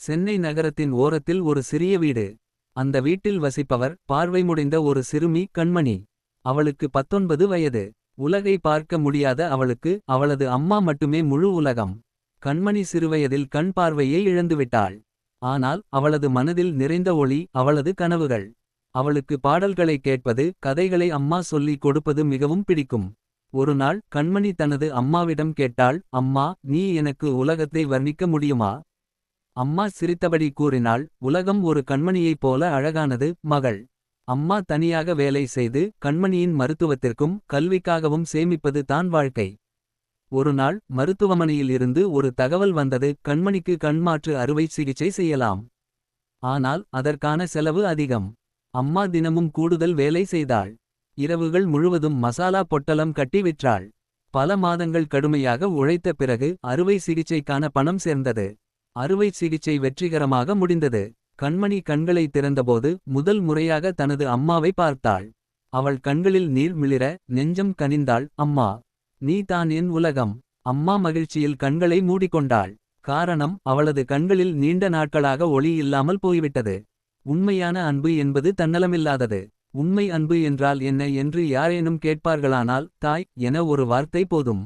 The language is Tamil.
சென்னை நகரத்தின் ஓரத்தில் ஒரு சிறிய வீடு. அந்த வீட்டில் வசிப்பவர் பார்வை முடிந்த ஒரு சிறுமி கண்மணி. அவளுக்கு 19 வயது. உலகை பார்க்க முடியாத அவளுக்கு அவளது அம்மா மட்டுமே முழு உலகம். கண்மணி சிறுவயதில் கண் பார்வையை இழந்துவிட்டாள். ஆனால் அவளது மனதில் நிறைந்த ஒளி அவளது கனவுகள். அவளுக்கு பாடல்களை கேட்பது, கதைகளை அம்மா சொல்லிக் கொடுப்பது மிகவும் பிடிக்கும். ஒருநாள் கண்மணி தனது அம்மாவிடம் கேட்டாள், அம்மா, நீ எனக்கு உலகத்தை வர்ணிக்க முடியுமா? அம்மா சிரித்தபடி கூறினாள், உலகம் ஒரு கண்மணியைப் போல அழகானது மகள். அம்மா தனியாக வேலை செய்து கண்மணியின் மருத்துவத்திற்கும் கல்விக்காகவும் சேமிப்பது தான் வாழ்க்கை. ஒருநாள் மருத்துவமனையில் இருந்து ஒரு தகவல் வந்தது, கண்மணிக்கு கண்மாற்று அறுவை சிகிச்சை செய்யலாம். ஆனால் அதற்கான செலவு அதிகம். அம்மா தினமும் கூடுதல் வேலை செய்தாள். இரவுகள் முழுவதும் மசாலா பொட்டலம் கட்டி விற்றாள். பல மாதங்கள் கடுமையாக உழைத்த பிறகு அறுவை சிகிச்சைக்கான பணம் சேர்ந்தது. அறுவை சிகிச்சை வெற்றிகரமாக முடிந்தது. கண்மணி கண்களை திறந்தபோது முதல் முறையாக தனது அம்மாவை பார்த்தாள். அவள் கண்களில் நீர் மிளிர நெஞ்சம் கனிந்தாள், அம்மா, நீ தான் என் உலகம். அம்மா மகிழ்ச்சியில் கண்களை மூடிக்கொண்டாள். காரணம், அவளது கண்களில் நீண்ட நாட்களாக ஒளி இல்லாமல் போய்விட்டது. உண்மையான அன்பு என்பது தன்னலமில்லாதது. உண்மை அன்பு என்றால் என்ன என்று யாரேனும் கேட்பார்களானால், தாய் என ஒரு வார்த்தை போதும்.